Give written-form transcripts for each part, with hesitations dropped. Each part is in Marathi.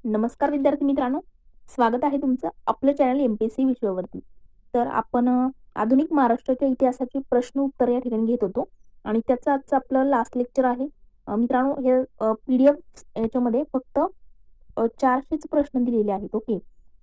नमस्कार विद्यार्थी मित्रांनो, स्वागत आहे तुमचं आपलं चॅनल एमपीएससी विषयावरती। तर आपण आधुनिक महाराष्ट्राच्या इतिहासाचे प्रश्न उत्तर या ठिकाणी घेत होतो आणि त्याचं आजचं आपलं लास्ट लेक्चर आहे। मित्रांनो, हे पीडीएफ याच्यामध्ये फक्त 400च प्रश्न दिलेले आहेत। ओके,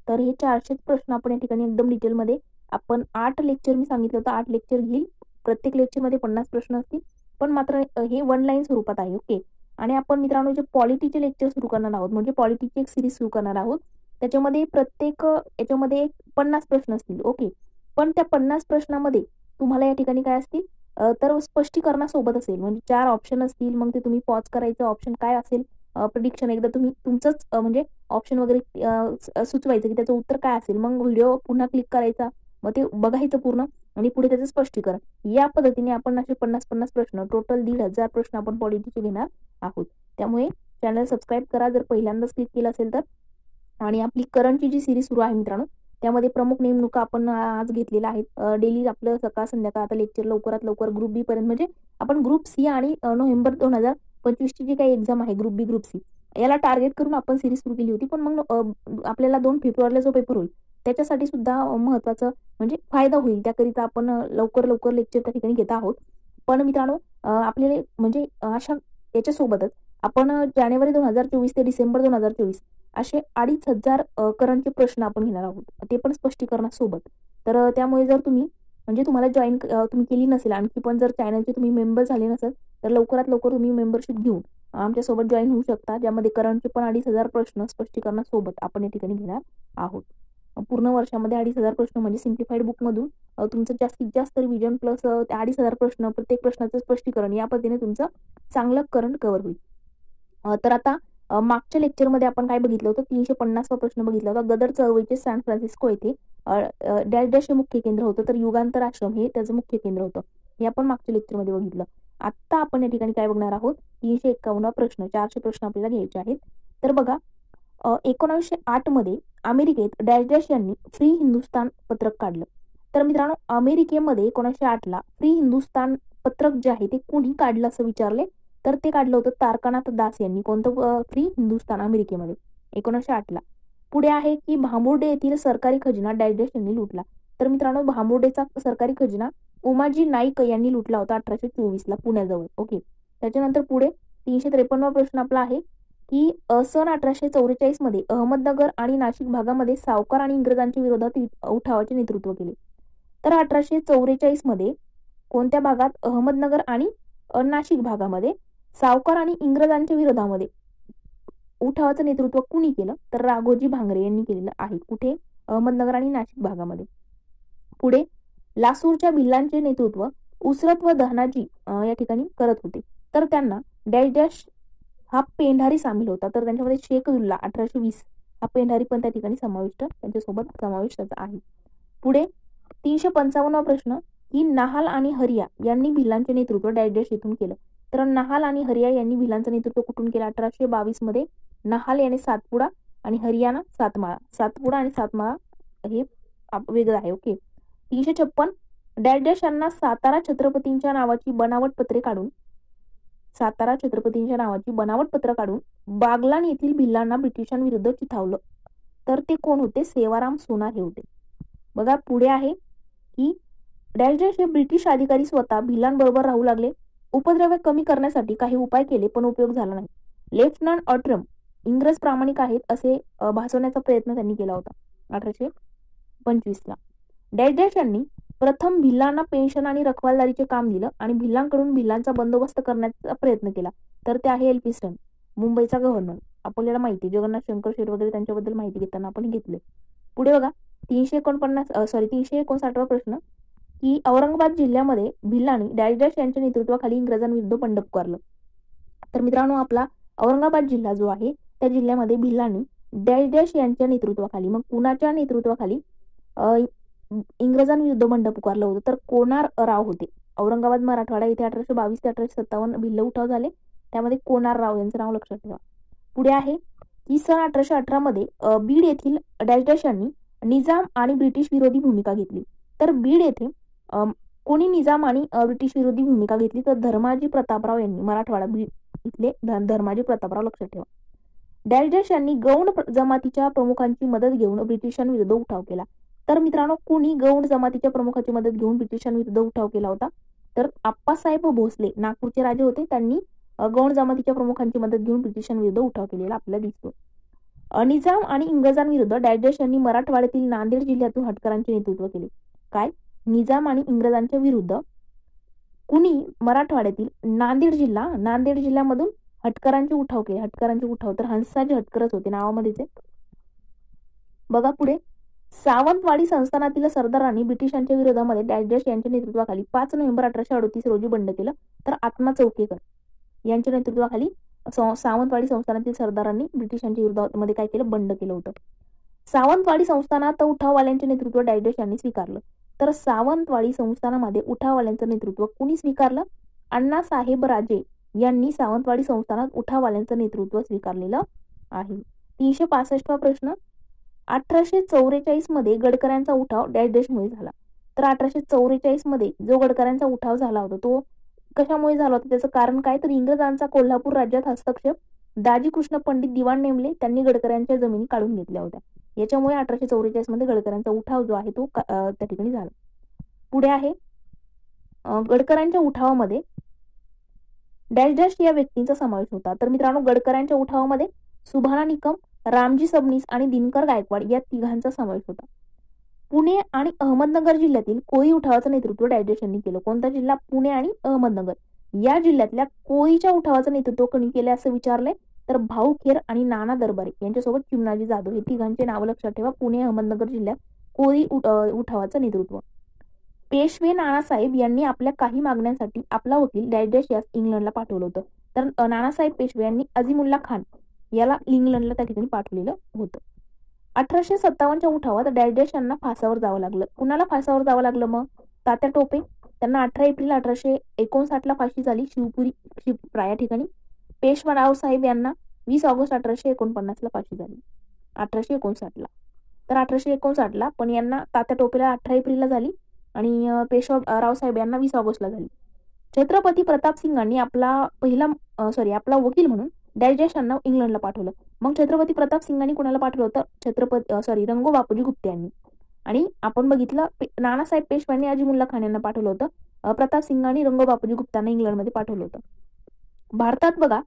तर हे 400च प्रश्न आपण या ठिकाणी एकदम डिटेलमध्ये आपण 8 लेक्चर मी सांगितलं होतं 8 लेक्चर घेईल। प्रत्येक लेक्चरमध्ये 50 प्रश्न असतील, पण मात्र हे वन लाईन स्वरूपात आहे। ओके, आणि आपण मित्रांनो जे पॉलिटीचे लेक्चर सुरू करणार आहोत, म्हणजे पॉलिटीची एक सिरीज सुरू करणार आहोत, त्याच्यामध्ये प्रत्येक याच्यामध्ये 50 प्रश्न असतील। ओके, पण त्या 50 प्रश्नामध्ये तुम्हाला या ठिकाणी काय असतील तर स्पष्टीकरणासोबत असेल, म्हणजे 4 ऑप्शन असतील। मग ते तुम्ही पॉज करायचं, ऑप्शन काय असेल प्रिडिक्शन एकदा तुम्ही तुमचंच म्हणजे ऑप्शन वगैरे सुचवायचं की त्याचं उत्तर काय असेल। मग व्हिडिओ पुन्हा क्लिक करायचा, मग ते बघायचं पूर्ण आणि पुढे त्याचं स्पष्टीकरण। या पद्धतीने आपण असे 50 प्रश्न, टोटल 1500 प्रश्न आपण पॉलिटीचे घेणार आहोत। त्यामुळे चॅनल सबस्क्राईब करा जर पहिल्यांदाच क्लिक केलं असेल तर। आणि आपली करंटची जी सिरीज सुरू आहे मित्रांनो, त्यामध्ये प्रमुख नेमणुका आपण आज घेतलेल्या आहेत। डेली आपलं सकाळ संध्याकाळ आता लेक्चर लवकरात लवकर ग्रुप बी पर्यंत, म्हणजे आपण ग्रुप सी आणि नोव्हेंबर 2025 ची जी काही एक्झाम आहे ग्रुप बी ग्रुप सी, याला टार्गेट करून आपण सिरीज सुरू केली होती। पण मग आपल्याला 2 फेब्रुवारीला जो पेपर होईल त्याच्यासाठी सुद्धा महत्वाचं म्हणजे फायदा होईल, त्याकरिता आपण लवकर लवकर लेक्चर त्या ठिकाणी घेत आहोत। पण मित्रांनो, आपल्याला म्हणजे अशा याच्यासोबतच आपण जानेवारी 2024 ते डिसेंबर 2024 असे 2500 करंटचे प्रश्न आपण घेणार आहोत, ते पण स्पष्टीकरणासोबत। तर त्यामुळे जर तुम्ही म्हणजे तुम्हाला जॉईन तुम्ही केली नसेल आणखी, पण जर चॅनलचे तुम्ही मेंबर झाले नसेल तर लवकरात लवकर तुम्ही मेंबरशिप घेऊन आमच्यासोबत जॉईन होऊ शकता, ज्यामध्ये करंटचे पण 2500 प्रश्न स्पष्टीकरणासोबत आपण या ठिकाणी घेणार आहोत। पूर्ण वर्षामध्ये 2500 प्रश्न म्हणजे सिम्प्लिफाईड बुकमधून तुमचं जास्तीत जास्त रिव्हिजन प्लस 2500 प्रश्न, प्रत्येक प्रश्नाचं स्पष्टीकरण, या पद्धतीने तुमचं चांगलं करंट कव्हर होईल। तर आता मागच्या लेक्चरमध्ये आपण काय बघितलं होतं, 350वा प्रश्न बघितला होता। गदर चळवळीचे सॅन फ्रान्सिस्को येथे डॅश डॅश हे मुख्य केंद्र होतं, तर युगांतर आश्रम हे त्याचं मुख्य केंद्र होतं। हे आपण मागच्या लेक्चरमध्ये बघितलं। आता आपण या ठिकाणी काय बघणार आहोत, 351वा प्रश्न, 400 प्रश्न आपल्याला घ्यायचे आहेत। तर बघा, 1908 मध्ये अमेरिकेत डॅश डॅश यांनी फ्री हिंदुस्तान पत्रक काढलं। तर मित्रांनो, अमेरिकेमध्ये 1908 ला फ्री हिंदुस्तान पत्रक जे आहे ते कोणी काढलं असं विचारले, तर ते काढलं होतं तारकानाथ दास यांनी। कोणतं फ्री हिंदुस्तान अमेरिकेमध्ये 1908 ला। पुढे आहे की भांबुर्डे येथील सरकारी खजिना डॅश डॅश यांनी लुटला। तर मित्रांनो, भांबुर्डेचा सरकारी खजिना उमाजी नाईक यांनी लुटला होता 1824 ला पुण्याजवळ। ओके, त्याच्यानंतर पुढे 353वा प्रश्न आपला आहे की सन 1844 मध्ये अहमदनगर आणि नाशिक भागामध्ये सावकार आणि इंग्रजांच्या विरोधात उठावाचे नेतृत्व केले। तर 1844 मध्ये कोणत्या भागात, अहमदनगर आणि नाशिक भागामध्ये सावकार आणि इंग्रजांच्या विरोधामध्ये उठावाचं नेतृत्व कुणी केलं, तर राघोजी भांगरे यांनी केलेलं आहे। कुठे, अहमदनगर आणि नाशिक भागामध्ये। पुढे, लासूरच्या भिल्लांचे नेतृत्व उसरत व धनाजी या ठिकाणी करत होते, तर त्यांना डॅश डॅश हा पेंढारी सामील होता। तर त्यांच्यामध्ये शेखउल्ला 1820 हा पेंढारी पण त्या ठिकाणी त्यांच्यासोबत समावेश त्याचा आहे। पुढे 355वा प्रश्न की नहाल आणि हरिया यांनी भिल्लांचे नेतृत्व डॅश डॅश येथून केलं। तर नहाल आणि हरिया यांनी भिल्लांचं नेतृत्व कुठून केलं, 1822 मध्ये। नहाल याने सातपुडा आणि हरियाणा सातमाळा, सातपुडा आणि सातमाळा हे वेगळं आहे। ओके, 356 डॅश डॅश यांना सातारा छत्रपतींच्या नावाची बनावट पत्र काढून बागलाण येथील भिल्लांना ब्रिटिशांविरुद्ध चिथावलं, तर ते कोण होते, सेवाराम सोनार हे होते। बघा, पुढे आहे की डॅश डॅश हे ब्रिटिश अधिकारी स्वतः भिल्लांबरोबर राहू लागले, उपद्रव कमी करण्यासाठी काही उपाय केले पण उपयोग झाला नाही। लेफ्टनंट ऑट्रम इंग्रज प्रामाणिक आहेत असे भासवण्याचा प्रयत्न त्यांनी केला होता 1825 ला। डॅश डॅश यांनी प्रथम भिल्लांना पेन्शन आणि रखवालदारीचे काम दिलं आणि भिल्लांकडून भिल्लांचा बंदोबस्त करण्याचा प्रयत्न केला, तर ते आहे एल्फिस्टन, मुंबईचा गव्हर्नर। आपल्याला माहिती, जगन्नाथ शंकर शेठ वगैरे त्यांच्याबद्दल माहिती घेताना आपण घेतले। पुढे बघा, 359वा प्रश्न की औरंगाबाद जिल्ह्यामध्ये भिल्लांनी डॅश डॅश यांच्या नेतृत्वाखाली इंग्रजांविरुद्ध बंड पुकारलं। तर मित्रांनो, आपला औरंगाबाद जिल्हा जो आहे त्या जिल्ह्यामध्ये भिल्लांनी डॅश डॅश यांच्या नेतृत्वाखाली, मग कुणाच्या नेतृत्वाखाली इंग्रजांविरुद्ध बंड पुकारलं होतं, तर कोनार राव होते। औरंगाबाद मराठवाडा इथे 1822 ते 1857 भिल्ल उठाव झाले, त्यामध्ये कोनार राव यांचं नाव लक्षात ठेवा। पुढे आहे की सन 1818 मध्ये बीड येथील डॅश डॅश यांनी निजाम आणि ब्रिटिश विरोधी भूमिका घेतली। तर बीड येथे कोणी निजाम आणि ब्रिटिश विरोधी भूमिका घेतली, तर धर्माजी प्रतापराव यांनी। मराठवाडा बीड इथले धर्माजी प्रतापराव लक्षात ठेवा। डॅश डॅश यांनी गौंड जमातीच्या प्रमुखांची मदत घेऊन ब्रिटिशांविरुद्ध उठाव केला. तर मित्रांनो, कुणी गौंड जमातीच्या प्रमुखांची मदत घेऊन ब्रिटिशांविरुद्ध उठाव केला होता? तर आप्पासाहेब भोसले, नागपूरचे राजे होते, त्यांनी गौंड जमातीच्या प्रमुखांची मदत घेऊन ब्रिटिशांविरुद्ध उठाव केलेला आपल्याला दिसतो. निजाम आणि इंग्रजांविरुद्ध डॅश डॅश यांनी मराठवाड्यातील नांदेड जिल्ह्यातून हटकरांचे नेतृत्व केले. काय? निजाम आणि इंग्रजांच्या विरुद्ध कुणी मराठवाड्यातील नांदेड जिल्ह्यामधून हटकरांचे उठाव केले. हटकरांचे उठाव तर हंसाचे हटकरच होते, नावामध्येच आहे. बघा पुढे, सावंतवाडी संस्थानातील सरदारांनी ब्रिटिशांच्या विरोधामध्ये डॅश डॅश यांच्या नेतृत्वाखाली 5 नोव्हेंबर 1838 रोजी बंड केलं. तर आत्मा चौकेकर यांच्या नेतृत्वाखाली सावंतवाडी संस्थानातील सरदारांनी ब्रिटिशांच्या विरोधामध्ये काय केलं? बंड केलं होतं. सावंतवाडी संस्थानात उठाववाल्यांचे नेतृत्व डॅश डॅश यांनी स्वीकारलं. तर सावंतवाडी संस्थानामध्ये उठाववाल्यांचं नेतृत्व कुणी स्वीकारलं? अण्णासाहेब राजे यांनी सावंतवाडी संस्थानात उठाववाल्यांचं नेतृत्व स्वीकारलेलं आहे. 365वा प्रश्न, 1844 मध्ये गडकऱ्यांचा उठाव डॅश डॅश मुळे झाला. तर 1844 मध्ये जो गडकऱ्यांचा उठाव झाला होता तो कशामुळे झाला होता? त्याचं कारण काय? तर इंग्रजांचा कोल्हापूर राज्यात हस्तक्षेप, दाजी कृष्ण पंडित दिवाण नेमले, त्यांनी गडकऱ्यांच्या जमिनी काढून घेतल्या होत्या. याच्यामुळे 1844 मध्ये गडकऱ्यांचा उठाव जो आहे तो त्या ठिकाणी झाला. पुढे आहे, गडकऱ्यांच्या उठावामध्ये डॅश डॅश या व्यक्तींचा समावेश होता. तर मित्रांनो, गडकऱ्यांच्या उठावामध्ये सुभाना निकम, रामजी सबनीस आणि दिनकर गायकवाड या तिघांचा समावेश होता. पुणे आणि अहमदनगर जिल्ह्यातील कोळी उठावाचं नेतृत्व डॅश डॅश यांनी केलं. कोणता जिल्हा? पुणे आणि अहमदनगर या जिल्ह्यातल्या कोळीच्या उठावाचं नेतृत्व कोणी केले असं विचारलंय? तर भाऊ खेर आणि नाना दरबारे यांच्यासोबत चिमणाजी जाधव हे तिघांचे नाव लक्षात ठेवा. पुणे अहमदनगर जिल्ह्यात कोळी उठावाचं नेतृत्व. पेशवे नानासाहेब यांनी आपल्या काही मागण्यांसाठी आपला वकील डॅश डॅश यास इंग्लंडला पाठवलं होतं. तर नानासाहेब पेशवे यांनी अझीमुल्ला खान याला इंग्लंडला त्या ठिकाणी पाठवलेलं होतं. 1857च्या उठावात डॅश डॅश यांना फासावर जावं लागलं. कुणाला फासावर जावं लागलं मग? तात्या टोपे, त्यांना 18 एप्रिल 1859 फाशी झाली शिवपुरी शिवप्रा या ठिकाणी. पेशवा रावसाहेब यांना 20 ऑगस्ट 1849 फाशी झाली. 1859 तर 1859 पण यांना तात्या टोपेला 18 एप्रिलला झाली आणि पेशवा रावसाहेब यांना 20 ऑगस्टला झाली. छत्रपती प्रताप सिंगांनी आपला वकील म्हणून डॅश डॅश यांना इंग्लंडला पाठवलं. मग छत्रपती प्रताप सिंगांनी कुणाला पाठवलं होतं? रंगो बापूजी गुप्ते यांनी. आणि आपण बघितलं नानासाहेब पेशव्यांनी अजीमुल्ला खान यांना पाठवलं होतं. प्रताप सिंगांनी रंगो बापूजी गुप्तांना इंग्लंडमध्ये पाठवलं होतं. भारतात बघा,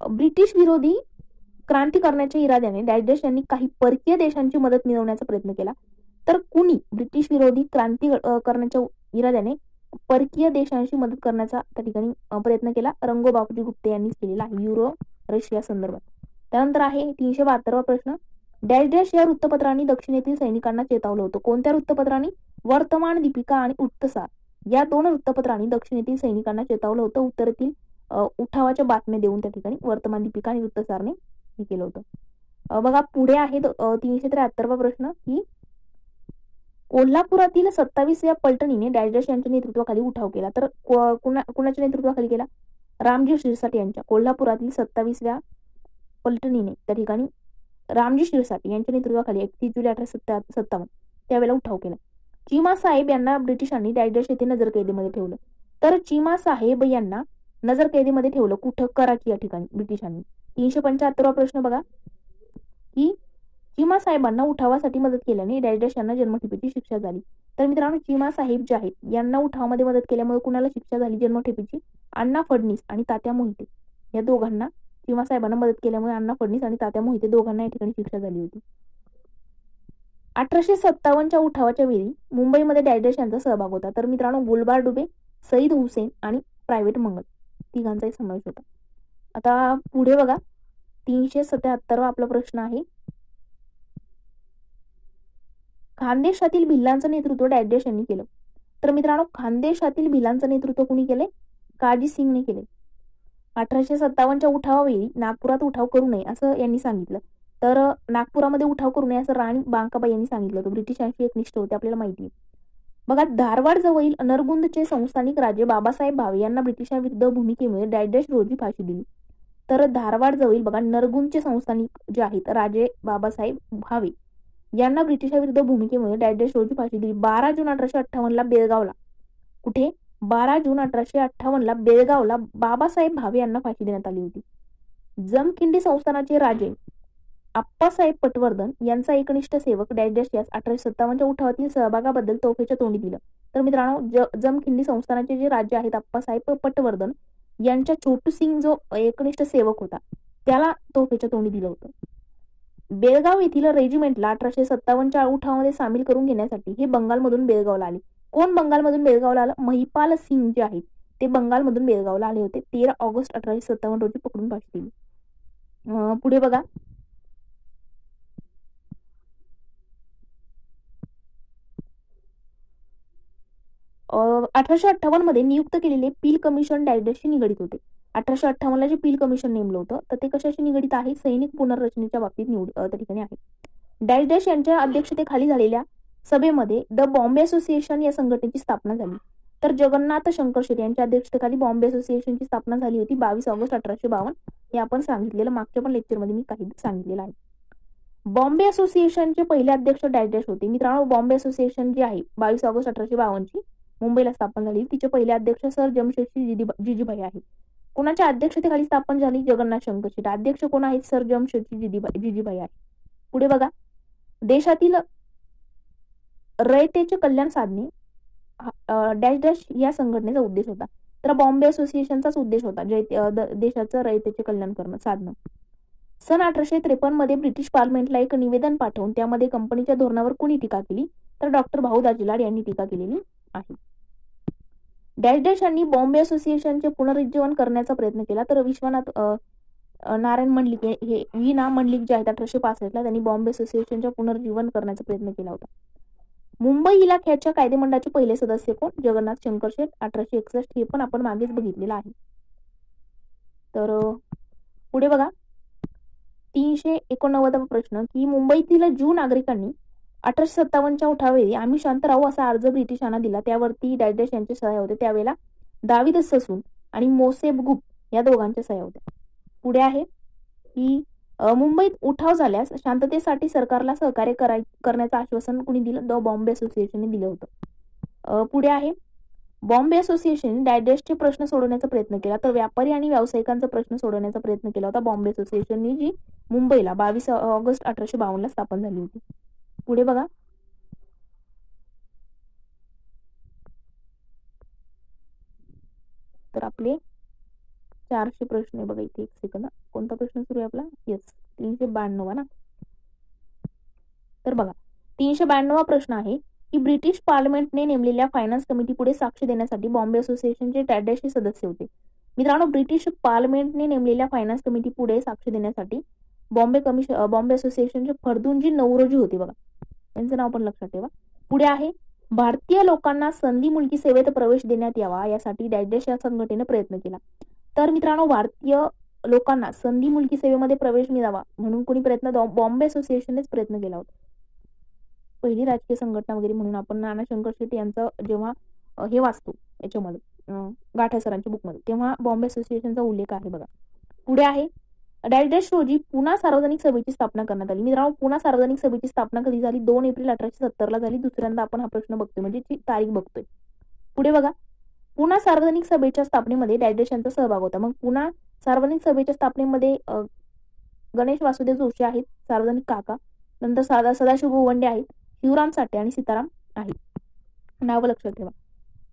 ब्रिटिश विरोधी क्रांती करण्याच्या इराद्याने डॅश डॅश यांनी काही परकीय देशांची मदत मिळवण्याचा प्रयत्न केला. तर कुणी ब्रिटिश विरोधी क्रांती करण्याच्या इराद्याने परकीय देशांशी मदत करण्याचा त्या ठिकाणी प्रयत्न केला? रंगो बापूजी गुप्ते यांनीच केलेला आहे, युरो रशिया संदर्भात. त्यानंतर आहे 372वा प्रश्न, डॅश डॅश या वृत्तपत्रांनी दक्षिणेतील सैनिकांना चेतावलं होतं. कोणत्या वृत्तपत्रांनी? वर्तमान दीपिका आणि उत्तसार या 2 वृत्तपत्रांनी दक्षिणेतील सैनिकांना चेतावलं होतं. उत्तरेतील उठावाच्या बातम्या देऊन त्या ठिकाणी वर्तमान दीपिका आणि वृत्तसारने हे केलं होतं. बघा पुढे आहे 373वा प्रश्न की कोल्हापुरातील 27व्या पलटणीने डॅश डॅश यांच्या नेतृत्वाखाली उठाव केला. तर कुणाच्या नेतृत्वाखाली केला? रामजी शिरसाट यांच्या. कोल्हापुरातील 27व्या पलटणीने त्या ठिकाणी रामजी शिरसाट यांच्या नेतृत्वाखाली 31 जुलै 1857 त्यावेळेला उठाव केला. चीमा साहेब यांना ब्रिटिशांनी डॅश डॅश येथे नजरकैदेमध्ये ठेवलं. तर चीमा साहेब यांना नजरकैदेमध्ये ठेवलं कुठं? कराची या ठिकाणी ब्रिटिशांनी. 375वा प्रश्न बघा की चीमा साहेबांना उठावासाठी मदत केल्याने डॅश डॅश यांना जन्मठेपेची शिक्षा झाली. तर मित्रांनो, चीमा साहेब जे आहेत यांना उठावामध्ये मदत केल्यामुळे कुणाला शिक्षा झाली जन्मठेपेची? अण्णा फडणीस आणि तात्या मोहिते या दोघांना. चीमा साहेबांना मदत केल्यामुळे अण्णा फडणीस आणि तात्या मोहिते दोघांना या ठिकाणी शिक्षा झाली होती. 1857च्या उठावाच्या वेळी मुंबईमध्ये डॅश डॅश यांचा सहभाग होता. तर मित्रांनो, गुलबार डुबे, सईद हुसेन आणि प्रायव्हेट मंगल तिघांचाही समावेश होता. आता पुढे बघा 377वा आपला प्रश्न आहे, खानदेशातील भिल्लांचं नेतृत्व डॅश डॅश यांनी केलं. तर मित्रांनो, खानदेशातील भिलांचं नेतृत्व कुणी केले? काजी सिंगने केले. 1857च्या उठावावेळी नागपुरात उठाव करू नये असं यांनी सांगितलं. तर नागपुरामध्ये उठाव करू नये असं राणी बांकाबाई यांनी सांगितलं होतं. ब्रिटिशांशी एकनिष्ठ होते आपल्याला माहिती आहे. बघा, धारवाड जवळील नरगुंदचे संस्थानिक राजे बाबासाहेब भावे यांना ब्रिटिशांविरुद्ध भूमिकेमुळे डॅश डॅश रोजी फाशी दिली. तर धारवाड जवळील बघा नरगुंदचे संस्थानिक जे आहेत राजे बाबासाहेब भावे यांना ब्रिटिशांविरुद्ध भूमिकेमुळे डॅश डॅश रोजी फाशी दिली. 12 जून 1858 बेळगावला. कुठे? 12 जून 1858 बेळगावला बाबासाहेब भावे यांना फाशी देण्यात आली होती. जमखिंडी संस्थानाचे राजे आप्पासाहेब पटवर्धन यांचा एकनिष्ठ सेवक डॅश डॅश यास 1857च्या उठावातील सहभागाबद्दल तोफेच्या तोंडी दिलं. तर मित्रांनो, जमखिंडी संस्थानाचे जे राज्य आहेत आप्पासाहेब पटवर्धन यांच्या छोटू सिंग जो एकनिष्ठ सेवक होता त्याला तोफेच्या तोंडी दिलं होतं. बेळगाव येथील रेजिमेंटला 1857च्या उठावामध्ये सामील करून घेण्यासाठी हे बंगालमधून बेळगावला आले. कोण बंगालमधून बेळगावला आलं? महिपाल सिंग जे आहेत ते बंगालमधून बेळगावला आले होते. 13 ऑगस्ट 1857 रोजी पकडून फाशी दिली. पुढे बघा, 1858 मध्ये नियुक्त केलेले पील कमिशन डॅशशी निगडित होते. 1858ला जे पील कमिशन नेमलं होतं तर ते कशाशी निगडित आहे? सैनिक पुनर्रचनेच्या बाबतीत त्या ठिकाणी आहे. डॅश डॅश यांच्या अध्यक्षतेखाली झालेल्या सभेमध्ये द बॉम्बे असोसिएशन या संघटनेची स्थापना झाली. तर जगन्नाथ शंकर शेट्टी यांच्या अध्यक्षतेखाली बॉम्बे असोसिएशनची स्थापना झाली होती 22 ऑगस्ट 1852. हे आपण सांगितलेलं मागच्या पण लेक्चरमध्ये मी काही सांगितलेलं आहे. बॉम्बे असोसिएशनचे पहिले अध्यक्ष डॅश डॅश होते. मित्रांनो, बॉम्बे असोसिएशन जी आहे 22 ऑगस्ट 1852 ची मुंबईला स्थापन झाली. तिचे पहिले अध्यक्ष सर जमशेदजी जिजीभाई आहे. कोणाच्या अध्यक्षतेखाली स्थापन झाली? जगन्नाथ शंकर शेट्टी. अध्यक्ष कोण आहेत? सर जमशेदजी जिजीभाई आहे. पुढे बघा, देशातील रयतेचे कल्याण साधणे डॅश डॅश या संघटनेचा उद्देश होता. तर बॉम्बे असोसिएशनचाच उद्देश होता देशाचं रयतेचे कल्याण करणं साधणं. सन 1853 मध्ये ब्रिटिश पार्लमेंटला एक निवेदन पाठवून त्यामध्ये कंपनीच्या धोरणावर कोणी टीका केली? तर डॉक्टर भाऊ दाजीलाड यांनी टीका केलेली आहे. डॅश डॅश यांनी बॉम्बे असोसिएशनचे पुनरुज्जीवन करण्याचा प्रयत्न केला. तर विश्वनाथ नारायण मंडलिक हे वीना मंडलिक जे आहेत 1865ला त्यांनी बॉम्बे असोसिएशनच्या पुनरुज्जीवन करण्याचा प्रयत्न केला होता. मुंबई इलाख्याच्या कायदेमंडळाचे पहिले सदस्य कोण? जगन्नाथ शंकर शेट 1861. हे पण आपण मागेच बघितलेलं आहे. तर पुढे बघा, 389वा प्रश्न की मुंबईतील ज्यू नागरिकांनी 1857च्या उठावेळी आम्ही शांत राहू असा अर्ज ब्रिटिशांना दिला. त्यावरती डॅश डॅश यांचे सह्या होते. त्यावेळेला दाविद ससून आणि मोसेब गुप या दोघांच्या सह्या होत्या. पुढे आहे की मुंबईत उठाव झाल्यास शांततेसाठी सरकारला सहकार्य करण्याचं आश्वासन कुणी दिलं? द बॉम्बे असोसिएशनने दिलं होतं. पुढे आहे, बॉम्बे असोसिएशन डॅश डॅशचे प्रश्न सोडवण्याचा प्रयत्न केला. तर व्यापारी आणि व्यावसायिकांचा प्रश्न सोडवण्याचा प्रयत्न केला होता बॉम्बे असोसिएशननी, जी मुंबईला 22 ऑगस्ट 1852ला स्थापन झाली होती. पुढे बघा, तर आपले 400 प्रश्न आहे बघा इथे. एक सेकंद, कोणता प्रश्न सुरू आहे आपला? येस, 392 ना. तर बघा, 392वा प्रश्न आहे की ब्रिटिश पार्लमेंटने नेमलेल्या फायनान्स कमिटी पुढे साक्ष देण्यासाठी बॉम्बे असोसिएशनचे डॅश सदस्य होते. मित्रांनो, ब्रिटिश पार्लमेंटने नेमलेल्या फायनान्स कमिटी पुढे साक्ष देण्यासाठी बॉम्बे असोसिएशनचे फर्दुनजी नौरोजी होते बघा, त्यांचं नाव पण लक्षात ठेवा. पुढे आहे, भारतीय लोकांना संधी मुलकी सेवेत प्रवेश देण्यात यावा यासाठी डॅश डॅश या संघटनेने प्रयत्न केला. तर मित्रांनो, भारतीय लोकांना संधी मुलकी सेवेमध्ये प्रवेश मिळावा म्हणून कोणी बॉम्बे असोसिएशननेच प्रयत्न केला होता. पहिली राजकीय संघटना वगैरे म्हणून आपण नाना शंकर शेट्टी यांचं जेव्हा हे वाचतो याच्यामध्ये गाठा सरांच्या बुकमध्ये, तेव्हा बॉम्बे असोसिएशनचा उल्लेख आहे बघा. पुढे आहे, डॅश डॅश रोजी पुणा सार्वजनिक सभेची स्थापना करण्यात आली. मित्रांनो, पुणा सार्वजनिक सभेची स्थापना कधी झाली? 2 एप्रिल 1870 झाली. दुसऱ्यांदा आपण हा प्रश्न बघतोय, म्हणजे ती तारीख बघतोय. पुढे बघा, पुणा सार्वजनिक सभेच्या स्थापनेमध्ये डॅश डॅश यांचा सहभाग होता. मग पुणा सार्वजनिक सभेच्या स्थापनेमध्ये गणेश वासुदेव जोशी आहेत, सार्वजनिक काका, नंतर सदाशिव गोवंडे आहेत, शिवराम साठे आणि सीताराम आहेत. नाव लक्षात ठेवा.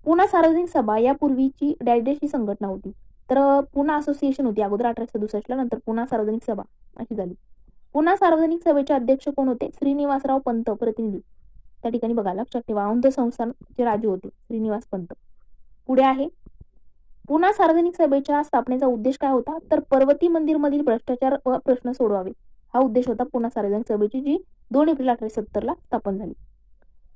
पुणा सार्वजनिक सभा यापूर्वीची डॅश डॅश ही संघटना होती. तर पुणा असोसिएशन होती अगोदर 1867ला, नंतर पुणा सार्वजनिक सभा अशी झाली. पुणा सार्वजनिक सभेचे अध्यक्ष कोण होते? श्रीनिवासराव पंत प्रतिनिधी. त्या ठिकाणी बघा, लक्षात ठेवा, औंध संस्थानचे राजे होते श्रीनिवास पंत. पुढे आहे, पुणा सार्वजनिक सभेच्या स्थापनेचा उद्देश काय होता? तर पर्वती मंदिर मधील भ्रष्टाचार व प्रश्न सोडवावे हा उद्देश होता पुणा सार्वजनिक सभेची, जी 2 एप्रिल 1870ला स्थापन झाली.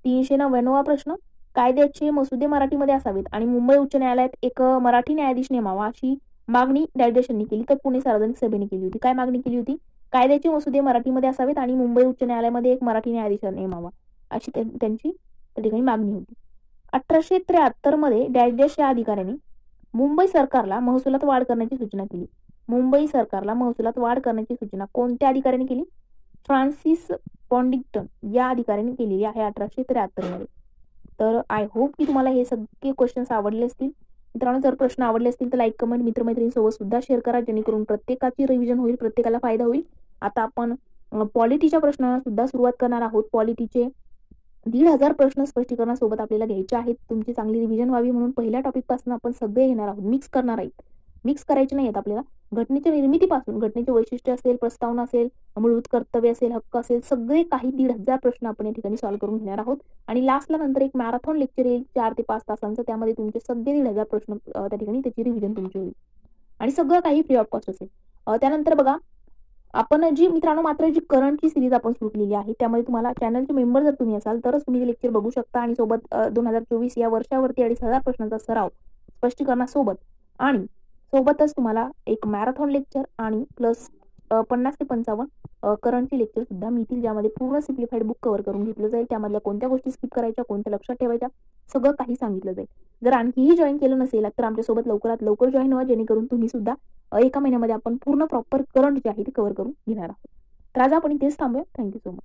399वा प्रश्न, कायद्याचे मसुदे मराठीमध्ये असावेत आणि मुंबई उच्च न्यायालयात एक मराठी न्यायाधीश नेमावा अशी मागणी डॅश डॅश यांनी केली. तर पुणे सार्वजनिक सभेने केली होती. काय मागणी केली होती? कायद्याचे मसुदे मराठीमध्ये असावेत आणि मुंबई उच्च न्यायालयामध्ये एक मराठी न्यायाधीश नेमावा अशी त्यांची त्या ठिकाणी मागणी होती. 1873 मध्ये डॅश डॅश या अधिकाऱ्यांनी मुंबई सरकारला महसुलात वाढ करण्याची सूचना केली. मुंबई सरकारला महसुलात वाढ करण्याची सूचना कोणत्या अधिकाऱ्याने केली? फ्रान्सिस पॉन्डिंग्टन या अधिकाऱ्याने केलेली आहे 1873 मध्ये. तर आय होप की तुम्हाला हे सगळे क्वेश्चन्स आवडले असतील. मित्रांनो, जर प्रश्न आवडले असतील तर लाईक, कमेंट, मित्रमैत्रिणींसोबत सुद्धा शेअर करा, जेणेकरून प्रत्येकाची रिव्हिजन होईल, प्रत्येकाला फायदा होईल. आता आपण पॉलिटीच्या प्रश्नांना सुद्धा सुरुवात करणार आहोत. पॉलिटीचे 1,500 प्रश्न स्पष्टीकरणासोबत आपल्याला घ्यायचे आहेत. तुमची चांगली रिव्हिजन व्हावी म्हणून पहिल्या टॉपिकपासून आपण सगळे घेणार आहोत, मिक्स करणार आहोत. मिक्स करायचे नाही आहेत आपल्याला. घटनेच्या निर्मितीपासून, घटनेचे वैशिष्ट्य असेल, प्रस्तावना असेल, मूलभूत कर्तव्य असेल, हक्क असेल, सगळे काही 1,500 प्रश्न आपण या ठिकाणी सॉल्व्ह करून घेणार आहोत. आणि लास्टला नंतर एक मॅरेथॉन लेक्चर येईल 4 ते 5 तासांचं. त्यामध्ये तुमचे सगळे 1,500 प्रश्न त्या ठिकाणी त्याची रिव्हिजन तुमची होईल आणि सगळं काही फ्री ऑफ कॉस्ट असेल. त्यानंतर बघा, आपण जी मित्रांनो मात्र जी करंटची सिरीज आपण सुरू केलेली आहे, त्यामध्ये तुम्हाला चॅनलचे मेंबर जर तुम्ही असाल तरच तुम्ही लेक्चर बघू शकता आणि सोबत 2024 या वर्षावरती 2,500 प्रश्नांचा सराव स्पष्टीकरणासोबत आणि सोबतच तुम्हाला एक मॅरेथॉन लेक्चर आणि प्लस 50 ते 55 करंटची लेक्चर सुद्धा मिळतील, ज्यामध्ये पूर्ण सिम्प्लिफाईड बुक कव्हर करून घेतलं जाईल. त्यामधल्या कोणत्या गोष्टी स्किप करायच्या, कोणत्या लक्षात ठेवायच्या, सगळं काही सांगितलं जाईल. जर आणखीही जॉईन केलं नसेल तर आमच्यासोबत लवकरात लवकर जॉईन व्हा, जेणेकरून तुम्ही सुद्धा एका महिन्यामध्ये आपण पूर्ण प्रॉपर करंट जे आहे ते कव्हर करून घेणार आहोत. तर आज आपण इथेच थांबूया. Thank you so much.